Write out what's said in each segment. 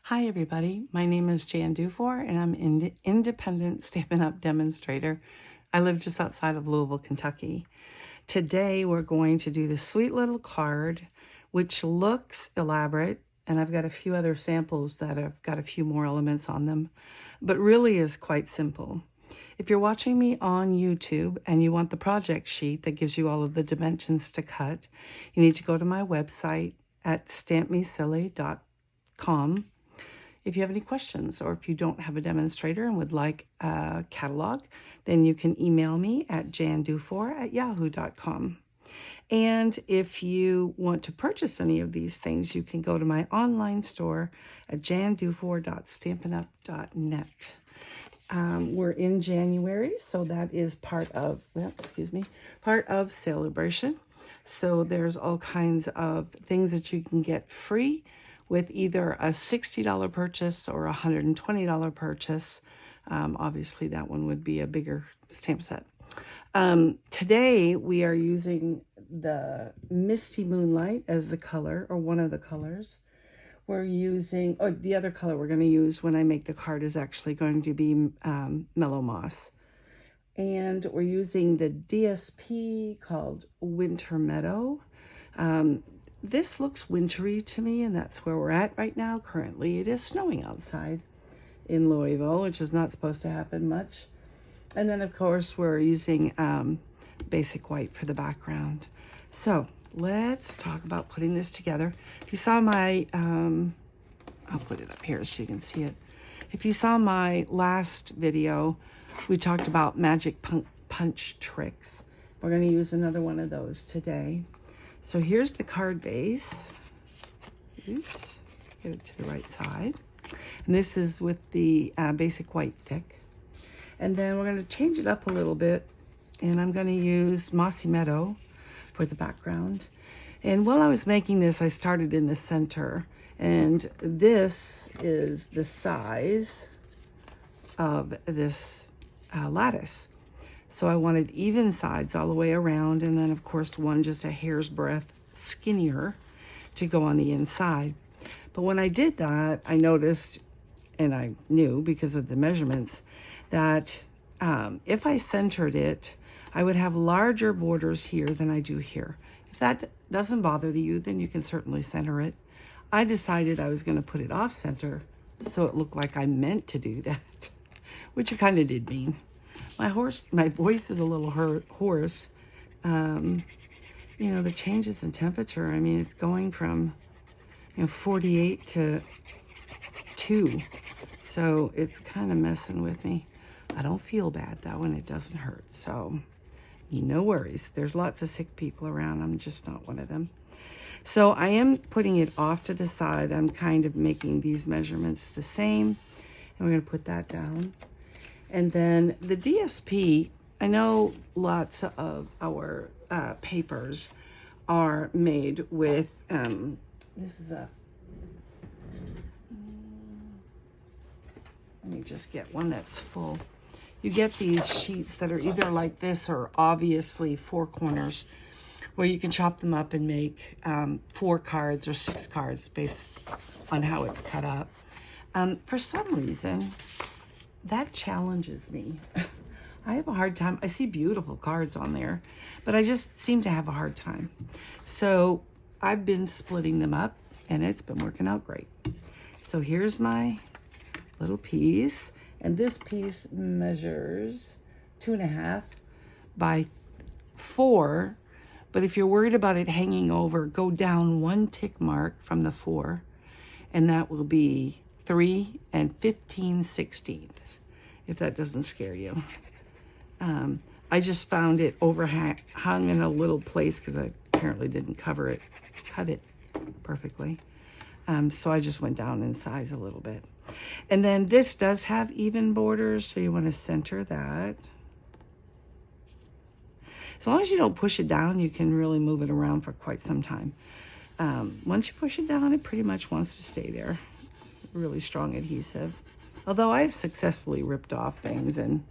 Hi everybody, my name is Jan Dufour and I'm an independent Stampin' Up! Demonstrator. I live just outside of Louisville, Kentucky. Today we're going to do this sweet little card which looks elaborate, and I've got a few other samples that have got a few more elements on them, but really is quite simple. If you're watching me on YouTube and you want the project sheet that gives you all of the dimensions to cut, you need to go to my website at stampmesilly.com. If you have any questions, or if you don't have a demonstrator and would like a catalog, then you can email me at jandufour@yahoo.com. And if you want to purchase any of these things, you can go to my online store at jandufour.stampinup.net. We're in January, so that is part of Celebration. So there's all kinds of things that you can get free with either a $60 purchase or a $120 purchase. Obviously, that one would be a bigger stamp set. Today, we are using the Misty Moonlight as the color, or one of the colors. We're using, the other color we're going to use when I make the card is actually going to be Mellow Moss. And we're using the DSP called Winter Meadow. This looks wintry to me, and that's where we're at right now. Currently, it is snowing outside in Louisville, which is not supposed to happen much. And then, of course, we're using Basic White for the background. So let's talk about putting this together. If you saw my, I'll put it up here so you can see it. If you saw my last video, we talked about magic punch tricks. We're going to use another one of those today. So here's the card base. Oops, get it to the right side. And this is with the Basic White thick. And then we're going to change it up a little bit. And I'm going to use Mossy Meadow for the background. And while I was making this, I started in the center. And this is the size of this lattice. So I wanted even sides all the way around, and then of course one just a hair's breadth skinnier to go on the inside. But when I did that, I noticed, and I knew because of the measurements, that if I centered it, I would have larger borders here than I do here. If that doesn't bother you, then you can certainly center it. I decided I was going to put it off center so it looked like I meant to do that, which it kind of did mean. My voice is a little hoarse. You know, the changes in temperature, I mean, it's going from, 48 to 2. So it's kind of messing with me. I don't feel bad, though, and it doesn't hurt. So no worries. There's lots of sick people around. I'm just not one of them. So I am putting it off to the side. I'm kind of making these measurements the same. And we're going to put that down. And then the DSP, I know lots of our papers are made with, this is a, let me just get one that's full. You get these sheets that are either like this or obviously 4 corners, where you can chop them up and make 4 cards or 6 cards based on how it's cut up. For some reason, that challenges me. I have a hard time. I see beautiful cards on there, but I just seem to have a hard time. So I've been splitting them up, and it's been working out great. So here's my little piece, and this piece measures 2.5 by 4. But if you're worried about it hanging over, go down 1 tick mark from the 4, and that will be 3 15/16, if that doesn't scare you. I just found it hung in a little place because I apparently didn't cut it perfectly. So I just went down in size a little bit. And then this does have even borders, so you want to center that. As long as you don't push it down, you can really move it around for quite some time. Once you push it down, it pretty much wants to stay there. It's really strong adhesive. Although I've successfully ripped off things, and,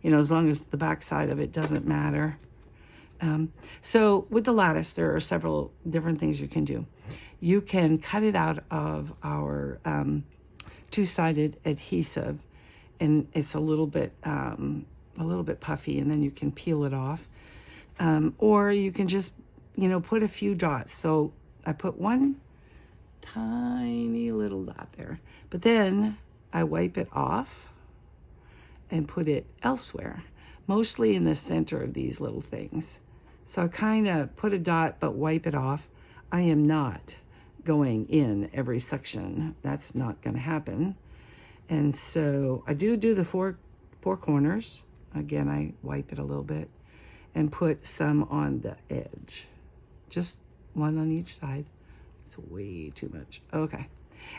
as long as the back side of it doesn't matter. So with the lattice, there are several different things you can do. You can cut it out of our two-sided adhesive, and it's a little bit puffy, and then you can peel it off. Or you can just, put a few dots. So I put one tiny little dot there, but then I wipe it off and put it elsewhere, mostly in the center of these little things. So I kind of put a dot but wipe it off. I am not going in every section. That's not going to happen. And so I do the four corners. Again, I wipe it a little bit and put some on the edge. Just one on each side. It's way too much. Okay.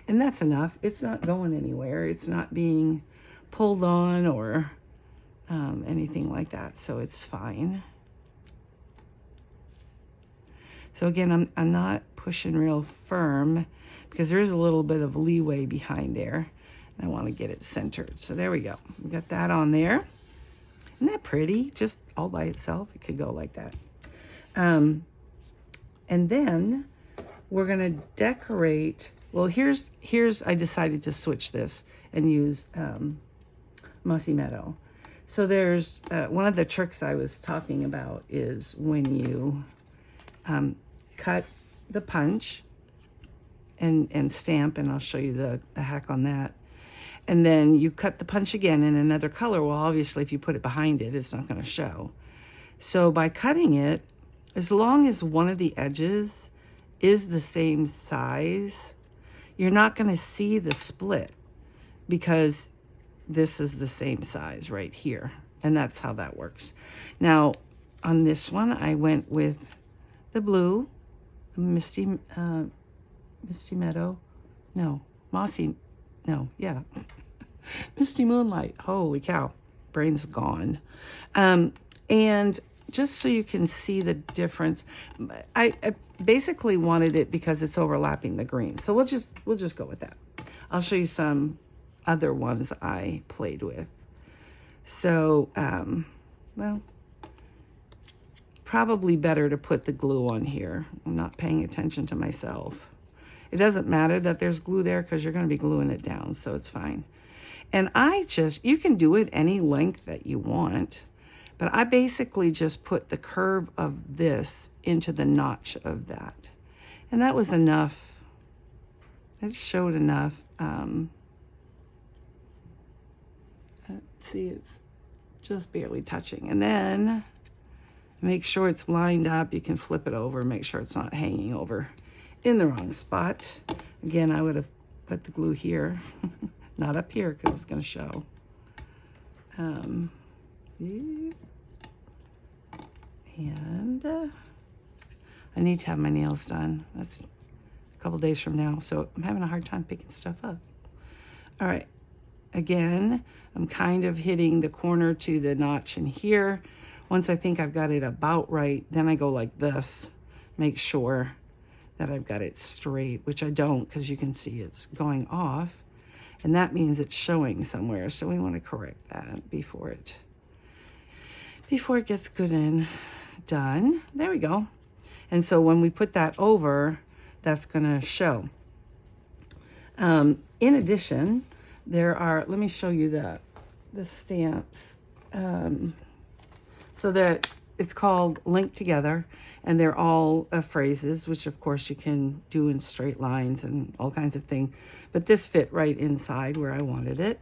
And that's enough. It's not going anywhere. It's not being pulled on or anything like that. So it's fine. So again, I'm not pushing real firm because there is a little bit of leeway behind there. And I want to get it centered. So there we go. We got that on there. Isn't that pretty? Just all by itself. It could go like that. And then we're going to decorate. Well, here's I decided to switch this and use Mossy Meadow. So there's one of the tricks I was talking about is when you cut the punch and stamp, and I'll show you the hack on that. And then you cut the punch again in another color. Well, obviously, if you put it behind it, it's not going to show. So by cutting it, as long as one of the edges is the same size, you're not going to see the split because this is the same size right here. And that's how that works. Now, on this one, I went with the blue, Misty Meadow. No, Mossy. No, yeah. Misty Moonlight. Holy cow. Brain's gone. And just so you can see the difference, I basically wanted it because it's overlapping the green. So we'll just go with that. I'll show you some other ones I played with. So, well, probably better to put the glue on here. I'm not paying attention to myself. It doesn't matter that there's glue there because you're going to be gluing it down, so it's fine. And you can do it any length that you want, but I basically just put the curve of this into the notch of that. And that was enough. It showed enough. Let's see, it's just barely touching. And then make sure it's lined up. You can flip it over, make sure it's not hanging over in the wrong spot. Again, I would have put the glue here, not up here because it's going to show. And I need to have my nails done. That's a couple days from now, so I'm having a hard time picking stuff up. All right, again, I'm kind of hitting the corner to the notch in here. Once I think I've got it about right, then I go like this, make sure that I've got it straight, which I don't because you can see it's going off, and that means it's showing somewhere. So we want to correct that before it gets good and done. There we go. And so when we put that over, that's going to show. In addition, there are, let me show you the stamps. So that it's called Link Together, and they're all phrases, which of course you can do in straight lines and all kinds of things. But this fit right inside where I wanted it.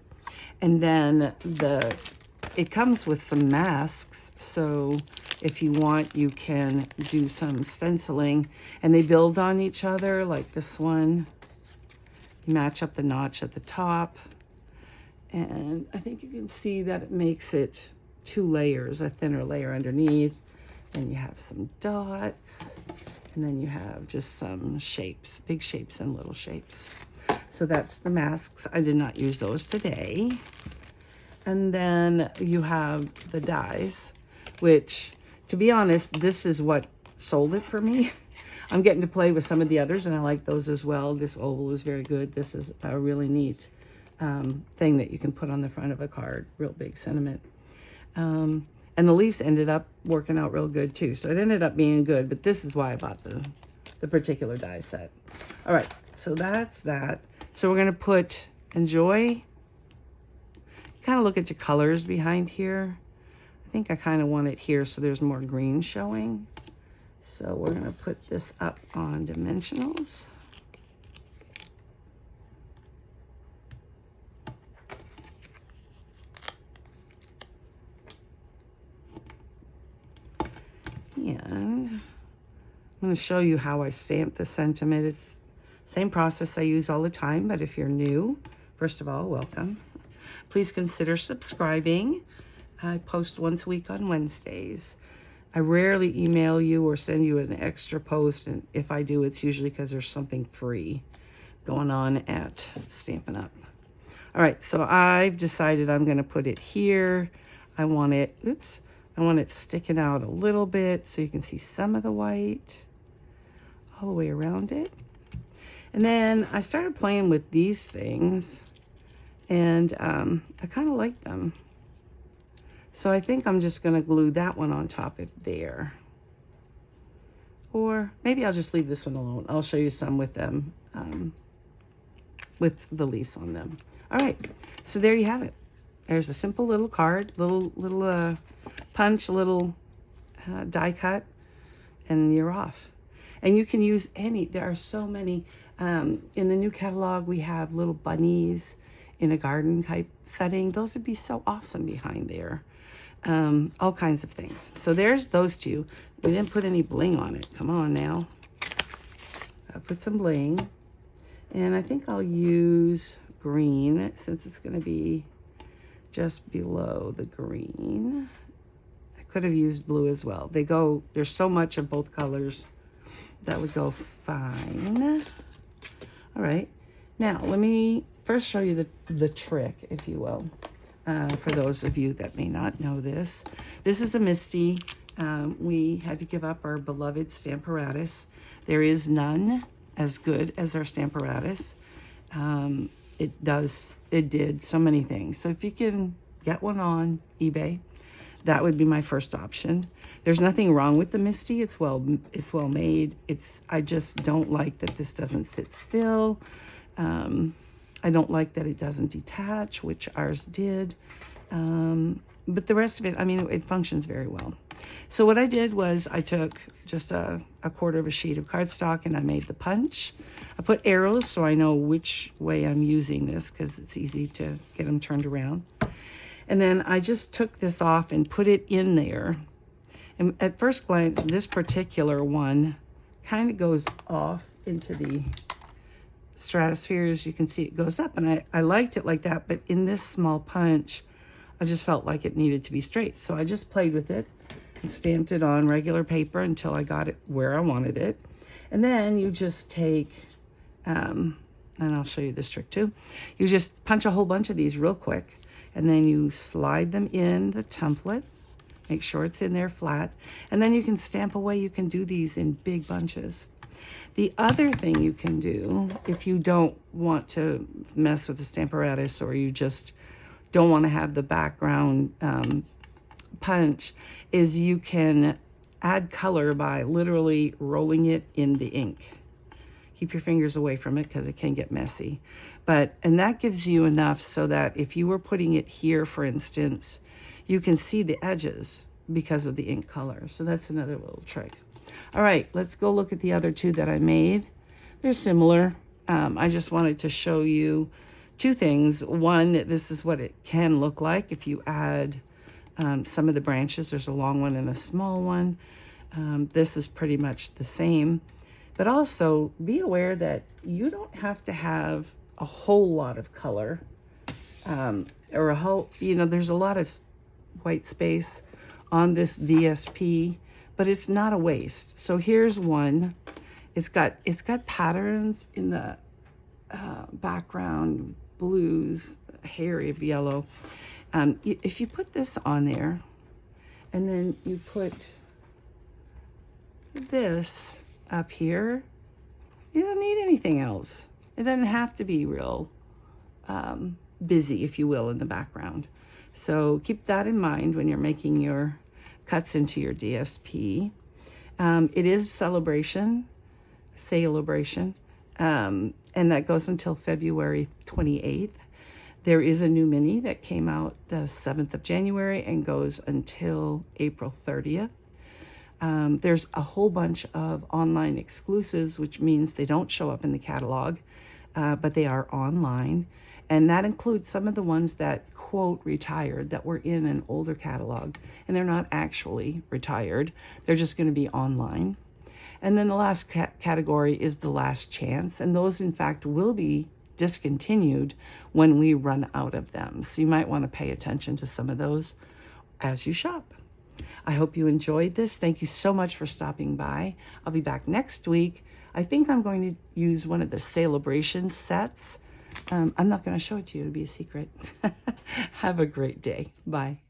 And then it comes with some masks. So if you want, you can do some stenciling, and they build on each other like this one. You match up the notch at the top. And I think you can see that it makes it 2 layers, a thinner layer underneath. Then you have some dots, and then you have just some shapes, big shapes and little shapes. So that's the masks. I did not use those today. And then you have the dies, which, to be honest, this is what sold it for me. I'm getting to play with some of the others, and I like those as well. This oval is very good. This is a really neat thing that you can put on the front of a card. Real big sentiment. And the leaves ended up working out real good too. So it ended up being good, but this is why I bought the particular die set. All right, so that's that. So we're gonna put enjoy. Kind of look at your colors behind here. I think I kind of want it here so there's more green showing. So we're going to put this up on dimensionals. And I'm going to show you how I stamp the sentiment. It's the same process I use all the time, but if you're new, first of all, welcome. Please consider subscribing. I post once a week on Wednesdays. I rarely email you or send you an extra post, and if I do, it's usually because there's something free going on at Stampin' Up. All right, so I've decided I'm going to put it here. I want it sticking out a little bit so you can see some of the white all the way around it. And then I started playing with these things, and I kind of like them. So I think I'm just going to glue that one on top of there. Or maybe I'll just leave this one alone. I'll show you some with them, with the leaves on them. All right, so there you have it. There's a simple little card, little punch, little die cut, and you're off. And you can use any, there are so many. In the new catalog, we have little bunnies in a garden type setting. Those would be so awesome behind there. All kinds of things. So there's those two. We didn't put any bling on it. Come on now. I'll put some bling. And I think I'll use green since it's going to be just below the green. I could have used blue as well. There's so much of both colors that would go fine. All right. Now, let me first show you the trick, if you will. For those of you that may not know this. This is a MISTI. We had to give up our beloved Stamparatus. There is none as good as our Stamparatus. It did so many things. So if you can get one on eBay, that would be my first option. There's nothing wrong with the MISTI. It's well made. I just don't like that this doesn't sit still. I don't like that it doesn't detach, which ours did. But the rest of it, I mean, it functions very well. So what I did was I took just a quarter of a sheet of cardstock and I made the punch. I put arrows so I know which way I'm using this because it's easy to get them turned around. And then I just took this off and put it in there. And at first glance, this particular one kind of goes off into the stratosphere. As you can see, it goes up, and I liked it like that, but in this small punch I just felt like it needed to be straight, so I just played with it and stamped it on regular paper until I got it where I wanted it. And then you just take and I'll show you this trick too. You just punch a whole bunch of these real quick, and then you slide them in the template, make sure it's in there flat, and then you can stamp away. You can do these in big bunches. The other thing you can do, if you don't want to mess with the Stamparatus, or you just don't want to have the background punch, is you can add color by literally rolling it in the ink. Keep your fingers away from it because it can get messy. And that gives you enough so that if you were putting it here, for instance, you can see the edges because of the ink color. So that's another little trick. All right, let's go look at the other two that I made. They're similar. I just wanted to show you two things. One, this is what it can look like if you add some of the branches. There's a long one and a small one. This is pretty much the same. But also be aware that you don't have to have a whole lot of color or a whole, there's a lot of white space on this DSP, but it's not a waste. So here's one. It's got patterns in the background, blues, hairy of yellow. If you put this on there, and then you put this up here, you don't need anything else. It doesn't have to be real busy, if you will, in the background. So keep that in mind when you're making your cuts into your DSP. It is celebration. and that goes until February 28th. There is a new mini that came out the 7th of January and goes until April 30th. There's a whole bunch of online exclusives, which means they don't show up in the catalog, but they are online. And that includes some of the ones that, quote, retired, that were in an older catalog. And they're not actually retired. They're just going to be online. And then the last category is the last chance. And those, in fact, will be discontinued when we run out of them. So you might want to pay attention to some of those as you shop. I hope you enjoyed this. Thank you so much for stopping by. I'll be back next week. I think I'm going to use one of the Celebration sets. I'm not going to show it to you. It'll be a secret. Have a great day. Bye.